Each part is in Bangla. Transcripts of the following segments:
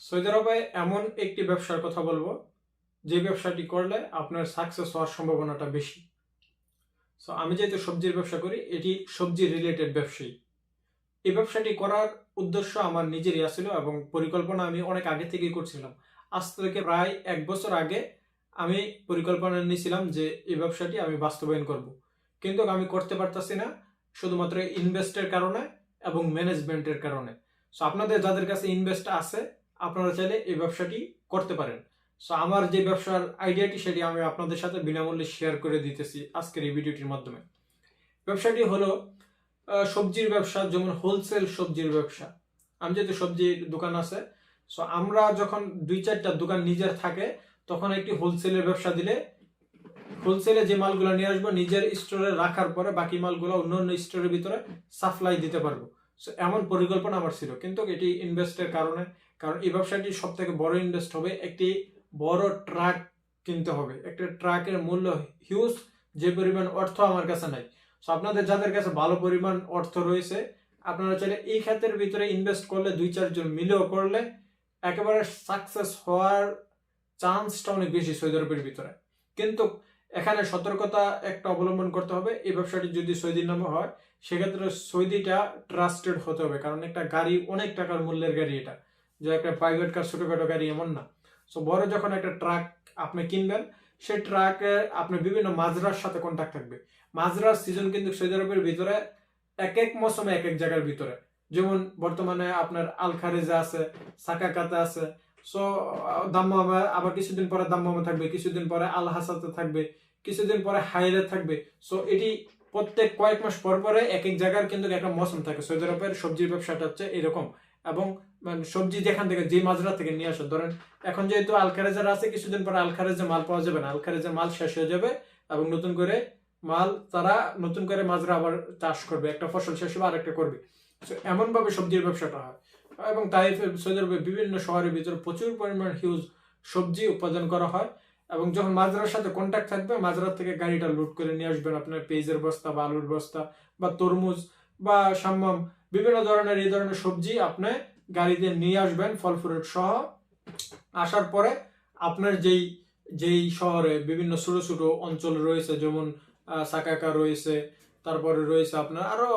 সৌদি আরবে এমন একটি ব্যবসার কথা বলবো যে ব্যবসাটি করলে আপনার সাকসেস হওয়ার সম্ভাবনাটা বেশি। সো আমি যেহেতু সবজির ব্যবসা করি, এটি সবজি রিলেটেড ব্যবসায়ী। এই ব্যবসাটি করার উদ্দেশ্য আমার নিজেরই আসছিল এবং পরিকল্পনা আমি অনেক আগে থেকেই করছিলাম। আজ থেকে প্রায় 1 বছর আগে আমি পরিকল্পনা নিয়েছিলাম যে এই ব্যবসাটি আমি বাস্তবায়ন করব, কিন্তু আমি করতে পারতাছি না শুধুমাত্র ইনভেস্টের কারণে এবং ম্যানেজমেন্টের কারণে। সো আপনাদের যাদের কাছে ইনভেস্ট আছে, আপনারা চাইলে এই ব্যবসাটি করতে পারেন। সো আমার যে ব্যবসার আইডিয়াটি সেটি আমি আপনাদের সাথে বিনামূল্যে শেয়ার করে দিতেছি আজকের এই ভিডিওটির মাধ্যমে। ব্যবসাটি হলো সবজির ব্যবসা, যেমন হোলসেল সবজির ব্যবসা। আমি যেহেতু সবজির দোকান আছে, সো আমরা যখন 2-4টা দোকান নিজের থাকে তখন একটি হোলসেলের ব্যবসা দিলে হোলসেলে যে মালগুলো নিয়ে আসবো নিজের স্টোরে রাখার পরে বাকি মালগুলো অন্য অন্য স্টোরের ভিতরে সাপ্লাই দিতে পারবো। সো এমন পরিকল্পনা আমার ছিল, কিন্তু এটি ইনভেস্টের কারণে, কারণ এই ব্যবসাটি সব থেকে বড় ইনভেস্ট হবে, একটি বড় ট্রাক কিনতে হবে। একটা ট্রাকের মূল্য হিউজ, যে পরিমাণ অর্থ আমার কাছে নাই। সো আপনাদের যাদের কাছে ভালো পরিমাণ অর্থ রয়েছে, আপনারা চাইলে এই খাতের ভিতরে ইনভেস্ট করলে 2-4 জন মিলেও করলে একেবারে সাকসেস হওয়ার চান্সটা অনেক বেশি সৌদি আরবের ভিতরে। কিন্তু এখানে সতর্কতা একটা অবলম্বন করতে হবে। এই ব্যবসাটি যদি সৌদির নামে হয়, সেক্ষেত্রে সৌদিটা ট্রাস্টেড হতে হবে, কারণ একটা গাড়ি অনেক টাকার মূল্যের গাড়ি, এটা যে একটা প্রাইভেট কার, ছোটখাটো গাড়ি এমন না। সো বড় যখন একটা ট্রাক আপনি কিনবেন, সেই ট্রাকে আপনার বিভিন্ন মাজরার সাথে কন্ট্যাক্ট থাকবে। মাজরার সিজন কিন্তু সৌদি আরবের ভিতরে এক এক মৌসুমে এক এক জায়গার ভিতরে, যেমন বর্তমানে আপনার আল খারেজা আছে, সাকাকাতে আছে। সো দাম্মামে আবার কিছুদিন পরে দাম্মামে থাকবে, কিছুদিন পরে আল হাসাতে থাকবে, কিছুদিন পরে হাইরে থাকবে। সো এটি প্রত্যেক কয়েক মাস পর পরে এক এক জায়গার কিন্তু একটা মৌসুম থাকে। সৌদি আরবের সবজির ব্যবসাটা হচ্ছে এরকম। এবং সবজি যেখান থেকে, যে মাজরা থেকে নিয়ে আসে, ধরেন এখন যেহেতু আল খারেজার আছে, কিছুদিন পরে আল খারেজে মাল পাওয়া যাবে না, আল খারেজের মাল শেষ হয়ে যাবে এবং নতুন করে মাল তারা নতুন করে মাজরা আবার চাষ করবে, একটা ফসল শেষ হবে আরেকটা করবে। এমন ভাবে সবজির ব্যবসাটা হয়। এবং তাই সৌদি আরবে বিভিন্ন শহরের ভিতরে প্রচুর পরিমাণ হিউজ সবজি উৎপাদন করা হয়। এবং যখন মাজরার সাথে কন্ট্যাক্ট থাকবে, মাজরার থেকে গাড়িটা লোড করে নিয়ে আসবেন আপনার পেঁয়াজের বস্তা বা আলুর বস্তা বা তরমুজ বা সাম্মাম, বিভিন্ন ধরনের এই ধরনের সবজি আপনি গাড়িতে নিয়ে আসবেন ফল ফ্রুট সহ। আসার পরে আপনার যেই যেই শহরে বিভিন্ন ছোট ছোট অঞ্চল রয়েছে, যেমন সাকাকা রয়েছে, তারপরে রয়েছে আপনার আরো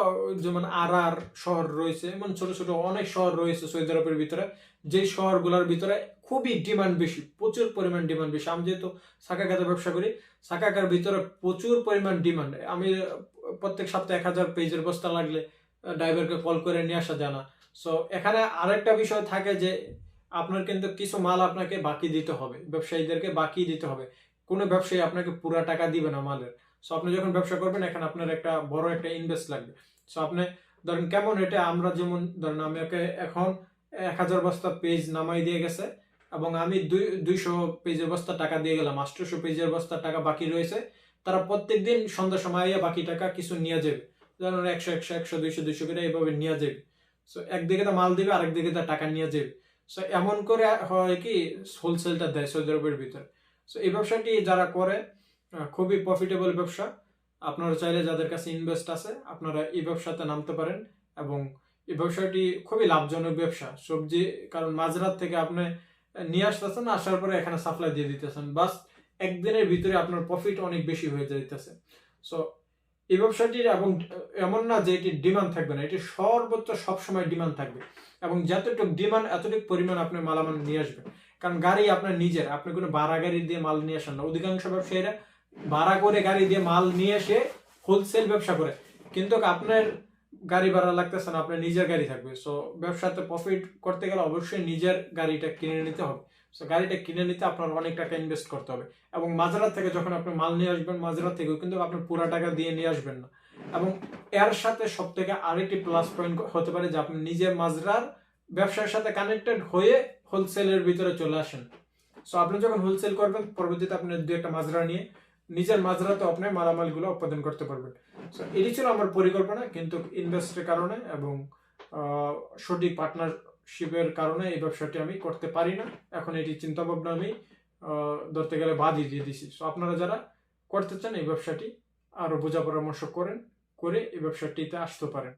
যেমন আরার শহর রয়েছে, এমন ছোট ছোট অনেক শহর রয়েছে সৌদি আরবের ভিতরে, যে শহরগুলোর ভিতরে খুবই ডিমান্ড বেশি, প্রচুর পরিমাণ ডিমান্ড বেশি। আমি যেহেতু সাকাকাতে ব্যবসা করি, সাকাকার ভিতরে প্রচুর পরিমাণ ডিমান্ড। আমি প্রত্যেক সপ্তাহে 1000 পেজের বস্তা লাগলে ড্রাইভারকে কল করে নিয়ে আসা যায় না। সো এখানে আরেকটা বিষয় থাকে যে আপনার কিন্তু কিছু মাল আপনাকে বাকি দিতে হবে, ব্যবসায়ীদেরকে বাকি দিতে হবে। কোনো ব্যবসায়ী আপনাকে পুরো টাকা দিবে না মালের। সো আপনি যখন ব্যবসা করবেন, এখানে আপনার একটা বড় একটা ইনভেস্ট লাগবে। সো আপনি ধরেন কেমন, এটা আমরা যেমন ধরেন আমাকে এখন 1000 বস্তা পেজ নামাই দিয়ে গেছে এবং আমি 200 পেজের বস্তা টাকা দিয়ে গেলাম, 800 পেজের বস্তা টাকা বাকি রয়েছে। তারা প্রত্যেকদিন সন্ধ্যার সময় বাকি টাকা কিছু নিয়ে যাবে, ধরেন 100 100 100 200 200 করে এইভাবে নিয়ে যাবে। সো একদিকে তো মাল দিবে, আরেকদিকে তো টাকা নিয়ে যাবে। সো এমন করে হয় কি, হোলসেলটা দেয় সৌদি আরবের ভিতরে। সো এই ব্যবসাটি যারা করে খুবই প্রফিটেবল ব্যবসা। আপনারা চাইলে যাদের কাছে ইনভেস্ট আছে, আপনারা এই ব্যবসাতে নামতে পারেন। এবং এই ব্যবসাটি খুবই লাভজনক ব্যবসা সবজি, কারণ মাঝরাত থেকে আপনি নিয়ে আসতেছেন, আসার পরে এখানে সাপ্লাই দিয়ে দিতেছেন, বাস একদিনের ভিতরে আপনার প্রফিট অনেক বেশি হয়ে যাইতেছে। সো এই ব্যবসাটির, এবং এমন না যে এটির ডিমান্ড থাকবে না, এটি সর্বোচ্চ সবসময় ডিমান্ড থাকবে। এবং যতটুকু ডিমান্ড এতটুকু পরিমাণ আপনি মালামাল নিয়ে আসবেন, কারণ গাড়ি আপনার নিজের, আপনি কোনো ভাড়া গাড়ি দিয়ে মাল নিয়ে আসেন না। অধিকাংশ ব্যবসায়ীরা ভাড়া করে গাড়ি দিয়ে মাল নিয়ে এসে হোলসেল ব্যবসা করে, কিন্তু আপনার গাড়ি ভাড়া লাগতেছে না, আপনার নিজের গাড়ি থাকবে। সো ব্যবসাতে প্রফিট করতে গেলে অবশ্যই নিজের গাড়িটা কিনে নিতে হবে। সো গাড়িটা কিনে নিতে আপনার অনেক টাকা ইনভেস্ট করতে হবে। এবং মাঝরাত থেকে যখন আপনি মাল নিয়ে আসবেন, মাঝরাত থেকেও কিন্তু আপনি পুরো টাকা দিয়ে নিয়ে আসবেন না। এবং এর সাথে সব থেকে আরেকটি প্লাস পয়েন্ট হতে পারে যে আপনি নিজের মাজরার ব্যবসার সাথে কানেক্টেড হয়ে হোলসেলের ভিতরে চলে আসেন। সো আপনি যখন হোলসেল করবেন, পরবর্তীতে আপনি 2-1টা মাজরা নিয়ে নিজের মাজরাতে আপনি মালামালগুলো উৎপাদন করতে পারবেন। সো এটি ছিল আমার পরিকল্পনা, কিন্তু ইনভেস্টের কারণে এবং সঠিক পার্টনারশিপের কারণে এই ব্যবসাটি আমি করতে পারি না। এখন এটি চিন্তা ভাবনা আমি ধরতে গেলে বাদই দিয়ে দিছি। সো আপনারা যারা করতে চান এই ব্যবসাটি, আরো বোঝা পরামর্শ করে এই ব্যবসাটিতে আসতে পারেন।